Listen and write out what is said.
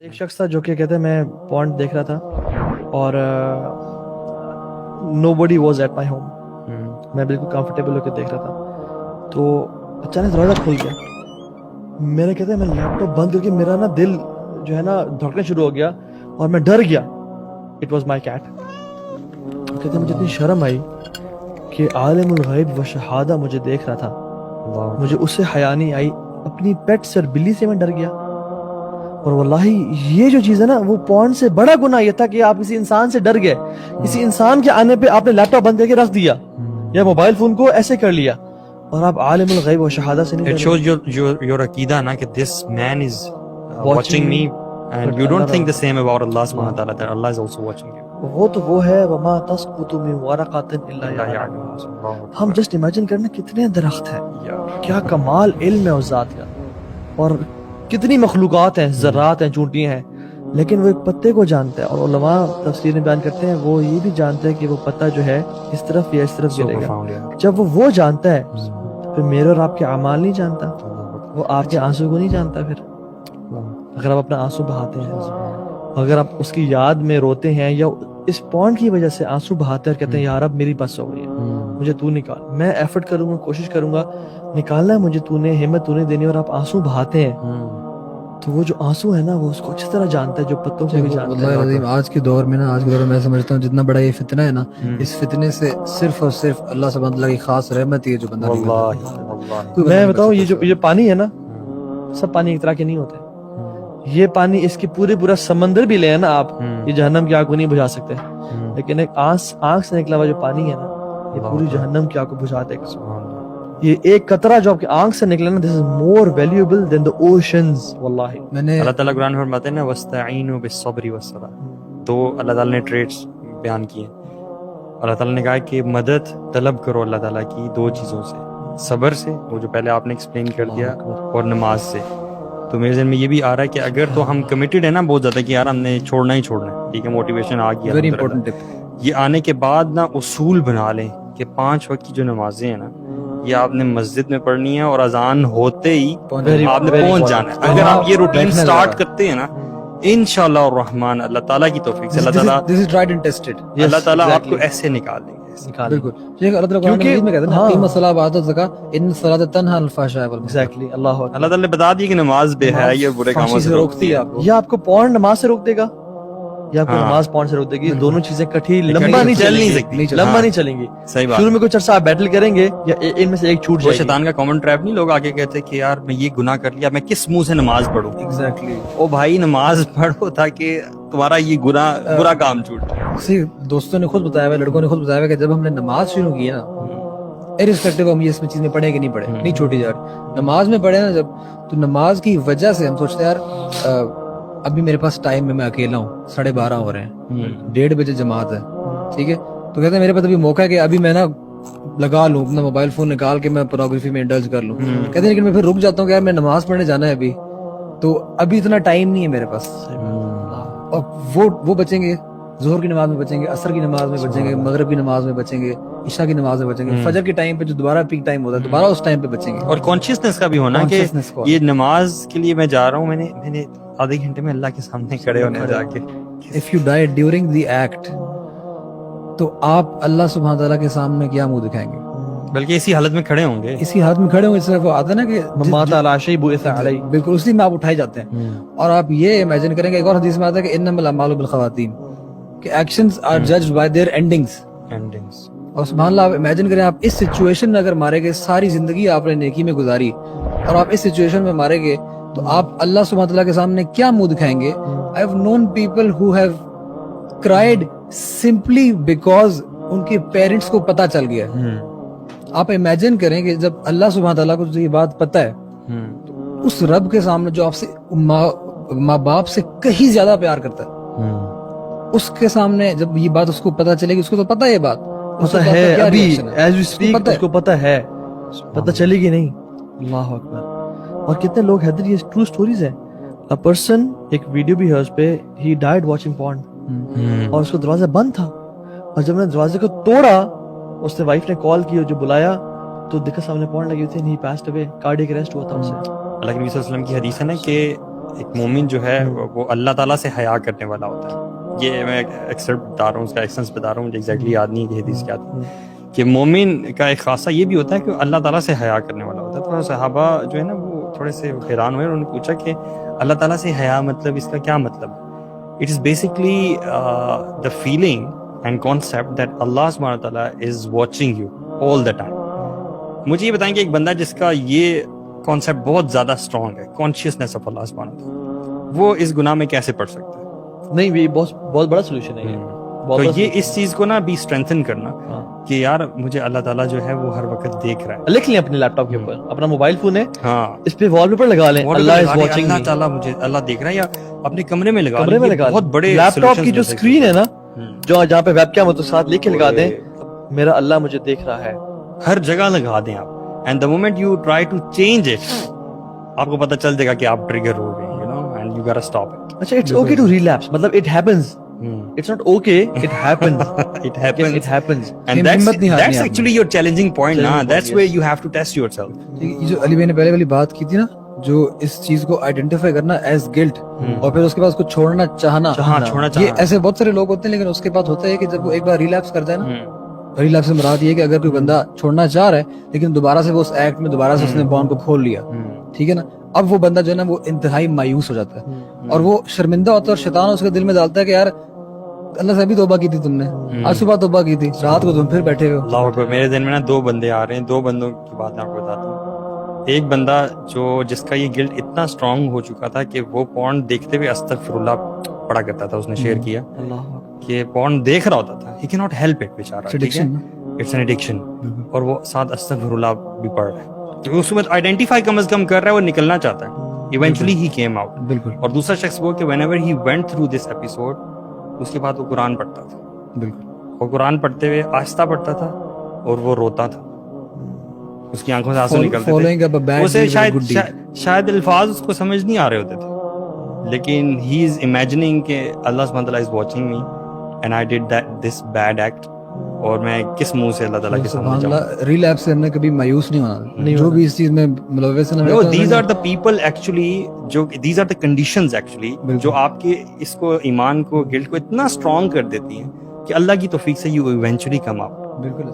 ایک شخص تھا جو کہ کہتے ہیں میں پونڈ دیکھ رہا تھا اور نو بڈی واز ایٹ مائی ہوم. میں بالکل کمفرٹیبل ہو کے دیکھ رہا تھا تو اچانک دروازہ کھل گیا. میرا کہتے ہیں میں لیپ ٹاپ بند کر کے میرا نا دل جو ہے نا دھڑکنا شروع ہو گیا اور میں ڈر گیا. It was my cat. کہتے ہیں مجھے اتنی شرم آئی کہ عالم الغیب و شہادہ مجھے دیکھ رہا تھا, مجھے اس سے حیا نہیں آئی. اپنی پیٹ سے اور بلی سے میں ڈر گیا. اور واللہ یہ جو چیز ہے نا وہ پونڈ سے بڑا گناہ یہ تھا کہ آپ کسی انسان سے ڈر گئے. کسی انسان کے آنے پہ آپ نے لیپ ٹاپ بند کر کے رکھ دیا یا موبائل فون کو ایسے کر لیا اور آپ عالم الغیب و شہادہ سے نہیں It ڈر رہے. shows your عقیدہ نا کہ this man is watching me and you don't think the same about Allah subhanahu wa ta'ala that Allah is also watching you. وہ تو وہ ہے وما تسقط من ورقۃ الا یعلمها. ہم جسٹ امیجن کرنا کتنے درخت ہیں, کیا کمال علم ہے اس ذات کا, اور کتنی مخلوقات ہیں, ذرات ہیں, چونٹیاں ہیں, لیکن وہ ایک پتے کو جانتا ہے. اور علماء تفسیر میں بیان کرتے ہیں وہ یہ بھی جانتے ہیں کہ وہ پتا جو ہے اس طرف یا اس طرف گرے گا. جب وہ جانتا ہے پھر میرے اور آپ کے اعمال نہیں جانتا, وہ آپ کے آنسو کو نہیں جانتا. پھر اگر آپ اپنا آنسو بہاتے ہیں, اگر آپ اس کی یاد میں روتے ہیں یا اس پونڈ کی وجہ سے آنسو بہاتے ہیں اور کہتے ہیں یار اب میری بس ہو گئی ہے, مجھے تو نکال, میں ایفرٹ کروں گا, کوشش کروں گا, نکالنا ہے مجھے, تو نے ہمت تو نے دینی, اور آپ آنسو بہاتے ہیں تو وہ جو آنسو ہے نا وہ اس کو اچھی طرح جانتا ہے جو پتوں کو بھی جانتا ہے. واللہ العظیم آج کے دور میں میں سمجھتا ہوں جتنا بڑا یہ فتنہ ہے نا, اس فتنے سے صرف اور صرف اللہ سبحانہ اللہ کی خاص رحمت ہی ہے جو بندہ میں بتاؤں یہ پانی ہے نا, سب پانی ایک طرح کے نہیں ہوتے. یہ پانی اس کی پورا سمندر بھی لے نا آپ, یہ جہنم کی آگ کو نہیں بجھا سکتے, لیکن ایک آنکھ سے نکلا ہوا جو پانی ہے نا یہ پوری جہنم کی آگ کو بجھا دے گا. یہ ایک قطرہ جو آپ کی آنکھ سے نکلے نا, this is more valuable than the oceans. واللہ اللہ تعالیٰ قرآن میں فرماتے ہیں نا وَاسْتَعِينُوا بِالصَّبْرِ وَالصَّلَاةِ, تو اللہ تعالیٰ نے ٹریٹس بیان کیے. اللہ تعالیٰ نے کہا کہ مدد طلب کرو اللہ تعالیٰ کی دو چیزوں سے, صبر سے, وہ جو پہلے آپ نے ایکسپلین کر دیا, اور نماز سے. تو میرے ذہن میں یہ بھی آ رہا ہے کہ اگر تو ہم کمیٹیڈ ہے نا بہت زیادہ کہ یار ہم نے چھوڑنا ہی چھوڑنا ہے, ٹھیک ہے, موٹیویشن آ گیا, ویری امپورٹنٹ ٹپ. یہ آنے کے بعد نا اصول بنا لیں کہ 5 وقت کی جو نمازیں ہیں نا یہ آپ نے مسجد میں پڑھنی ہے اور اذان ہوتے ہی آپ نے پہنچ جانا ہے. اگر آپ یہ روٹین سٹارٹ کرتے ہیں نا انشاءاللہ الرحمن, اللہ تعالیٰ کی توفیق سے اللہ تعالیٰ آپ کو ایسے نکال دیں گے. بالکل اللہ تعالیٰ قرآن مجید میں کہتے ہیں اقیموا الصلاۃ وآتوا الزکاۃ ان الصلاۃ تنہی عن الفحشاء والمنکر. ایگزیکٹلی. اللہ اللہ تعالیٰ نے بتا دیا کہ نماز بے حیائی اور برے کاموں سے روکتی ہے. یہ آپ کو پونڈ نماز سے روک دے گا یا آپ کو نماز پونڈ سے روک دے گی, دونوں چیزیں کٹھی لمبا نہیں چلیں گی. صحیح بات. شروع میں کچھ عرصہ آپ بیٹل کریں گے یا ان میں سے ایک چھوٹ وہ جائے گی. شیطان کا کامن ٹریپ نہیں, لوگ آگے کہتے کہ یار میں یہ گناہ کر لیا, میں کس منہ سے نماز پڑھوں. ایگزیکٹلی. او بھائی نماز پڑھو تاکہ تمہارا یہ گناہ برا کام چھوٹ جائے. دوستوں نے خود بتایا ہوا, لڑکوں نے خود بتایا ہوا کہ جب ہم نے نماز شروع کی نا, ارسپیکٹو ہم یہ اس میں چیز میں پڑھیں کہ نہیں پڑھیں, نہیں چھوٹی جا رہی. نماز میں پڑھے نا جب, تو نماز کی وجہ سے ہم سوچتے ہیں یار ابھی میرے پاس ٹائم میں اکیلا ہوں, 12:30 ہو رہے ہیں, 1:30 بجے جماعت ہے, ٹھیک ہے, تو کہتے ہیں میرے پاس ابھی موقع ہے کہ ابھی میں نا لگا لوں اپنا موبائل فون نکال کے میں پورنوگرافی میں انڈلج کر لوں. کہتے ہیں لیکن میں پھر رک جاتا ہوں کہ یار میں نماز پڑھنے جانا ہے ابھی, تو ابھی اتنا ٹائم نہیں ہے میرے پاس. اور وہ بچیں گے, ظہر کی نماز میں بچیں گے, عصر کی نماز میں بچیں گے, مغرب کی نماز میں بچیں گے, عشاء کی نماز میں بچیں گے, فجر کے ٹائم پہ جو دوبارہ پیک ٹائم ہوتا ہے دوبارہ اس ٹائم پہ بچیں گے. اور کانشیسنس کا بھی ہونا کہ یہ نماز کے لیے میں جا رہا ہوں, میں نے آدھے گھنٹے میں اللہ کے سامنے کھڑے ہونے جا کے. If you die during the act تو آپ اللہ سبحانہ تعالیٰ کے سامنے کیا منہ دکھائیں گے, بلکہ اسی حالت میں کھڑے ہوں گے, اسی حالت میں کھڑے ہوں گے. اس طرح وہ آتا ہے نا کہ مات علی شیء بعث علیہ, بالکل اسی میں آپ اٹھائے جاتے ہیں. اور آپ یہ امیجن کریں گے, ایک اور حدیث میں آتا ہے کہ انما الاعمال بالخواتیم, کہ actions are judged by their endings. اور سبحان اللہ, آپ امیجن کریں آپ اس سچویشن میں اگر مارے گئے, ساری زندگی آپ نے نیکی میں گزاری اور آپ اس سچویشن میں مارے گئے, تو آپ اللہ سبحانہ تعالیٰ کے سامنے کیا منہ دکھائیں گے. I have known people who have cried simply because ان کے پیرنٹس کو پتہ چل گیا. آپ امیجن کریں کہ جب اللہ سبحانہ تعالیٰ کو یہ بات پتہ ہے, تو اس رب کے سامنے جو آپ سے ماں باپ سے کہیں زیادہ پیار کرتا ہے, اس کے سامنے جب یہ بات اس کو پتہ چلے گی, اس کو تو پتہ ہے یہ بات پتہ ہے ابھی ایز وی اسپیک, اس کو پتہ ہے, پتہ چلے گی نہیں. اللہ اکبر. اور کتنے لوگ حیدر, یہ ٹرو سٹوریز ہیں. A person, ایک ویڈیو بھی ہے اس پہ, he died watching porn, اور اس کو دروازہ بند تھا, اور جب نے دروازے کو توڑا اس نے وائف نے کال کی, جو بلایا تو دیکھا سامنے porn لگی ہوئی تھی, and he passed away, cardiac arrest ہوا تھا اسے. اللہ کے نبی صلی اللہ علیہ وسلم کی حدیث ہے نا کہ ایک مومن جو ہے وہ اللہ تعالیٰ سے حیا کرنے والا ہوتا ہے. یہ میں ایکسرپٹ بتا رہا ہوں, اس کا ایکسنس بتا رہا ہوں, مجھے ایگزیکٹلی یاد نہیں ہے کہ حدیث کیا تھی, کہ مومن کا ایک خاصہ یہ بھی ہوتا ہے کہ اللہ تعالیٰ سے حیا کرنے والا ہوتا ہے. تو صحابہ جو ہے نا وہ تھوڑے سے حیران ہوئے, انہوں نے پوچھا کہ اللہ تعالیٰ سے حیا مطلب اس کا کیا مطلب ہے؟ It is basically the feeling and concept that Allah subhanahu wa ta'ala is watching you all the time. مجھے یہ بتائیں کہ ایک بندہ جس کا یہ کانسیپٹ بہت زیادہ اسٹرانگ ہے, کانشیسنیس آف اللہ سبحانہ wa ta'ala, وہ اس گناہ میں کیسے پڑ سکتا ہے؟ نہیں, یہ بہت بڑا سولوشن ہے. تو یہ اس چیز کو نا بھی اسٹرینتھن کرنا کہ یار مجھے اللہ تعالیٰ جو ہے وہ ہر وقت دیکھ رہا ہے. لکھ لیں اپنے لیپ ٹاپ کے اوپر, اپنا موبائل فون ہے, ہاں, اس پہ وال پیپر لگا لیں, اللہ از واچنگ, اللہ تعالیٰ مجھے اللہ دیکھ رہا ہے, یا اپنے کمرے میں لگا کمرے میں لگا بہت بڑے لیپ ٹاپ کی جو اسکرین ہے نا, جو جہاں پہ ویب کیم ہے تو ساتھ لکھ کے لگا دیں میرا اللہ مجھے دیکھ رہا ہے, ہر جگہ لگا دیں آپ. And the moment you try to change it, آپ کو پتہ چل جائے گا کہ آپ ٹریگر ہو گئے, you know, and you gotta stop it. اچھا, اٹس اوکے ٹو ریلیپس, مطلب it happens, it's not okay, it happens. It happens. Yes, it happens. And that's actually your challenging point now. That's where you have to test yourself. یہ جو علی بھائی نے پہلے والی بات کی تھی نا, جو اس چیز کو آئیڈینٹیفائی کرنا ایز گلٹ, اور پھر اس کے بعد اس کو چھوڑنا چاہنا, یہ ایسے بہت سارے لوگ ہوتے ہیں, لیکن اس کے بعد ہوتا ہے کہ جب وہ ایک بار ریلیپس کرتا ہے نا, ریلیپس سے مراد یہ ہے کہ اگر کوئی بندہ چھوڑنا چاہ رہا ہے لیکن دوبارہ سے وہ اس ایکٹ میں دوبارہ سے اس نے بانڈ کو کھول لیا, ٹھیک ہے نا, اب وہ بندہ جو ہے نا وہ انتہائی مایوس ہو جاتا ہے, اور وہ شرمندہ ہوتا ہے, اور شیطان اس کے دل میں ڈالتا ہے کہ یار اللہ سے بھی توبہ کی تھی تم نے, آج صبح توبہ کی تھی, رات کو تم پھر بیٹھے ہو. اللہ اکبر. میرے ذہن میں نا دو بندے آ رہے ہیں, دو بندوں کی بات آپ کو بتاتا ہوں. ایک بندہ جس کا یہ گلٹ اتنا اسٹرانگ ہو چکا تھا کہ وہ پورن دیکھتے ہوئے استغفر اللہ پڑھا کرتا تھا, اس نے شیئر کیا کہ پورن دیکھ رہا ہوتا تھا, he can not help it بیچارہ, اٹس این ایڈکشن, اور وہ ساتھ استغفر اللہ بھی پڑھ رہا ہے, تو اس وقت آئیڈینٹیفائی کم از کم کر رہا ہے, وہ نکلنا چاہتا ہے. Eventually he came out. بالکل. اور دوسرا شخص وہ کہ whenever he went through this episode, اس کے بعد وہ قرآن پڑھتا تھا. بالکل. اور قرآن پڑھتے ہوئے آہستہ پڑھتا تھا, اور وہ روتا تھا, اس کی آنکھوں سے آنسو نکلتے تھے. اسے شاید الفاظ اس کو سمجھ نہیں آ رہے ہوتے تھے, لیکن he is imagining کہ اللہ سبحانہ وتعالیٰ is watching me and I did this bad act, اور میں کس منہ سے اللہ تعالیٰ کے سامنے جاؤں. ریلیپس سے ہم نے کبھی مایوس نہیں ہونا, جو بھی اس چیز میں ملوث ہے نا, these are the people actually, these are the conditions actually جو آپ کے اس کو ایمان کو, گلٹ کو اتنا اسٹرانگ کر دیتی ہیں کہ اللہ کی توفیق سے you eventually come out. بالکل.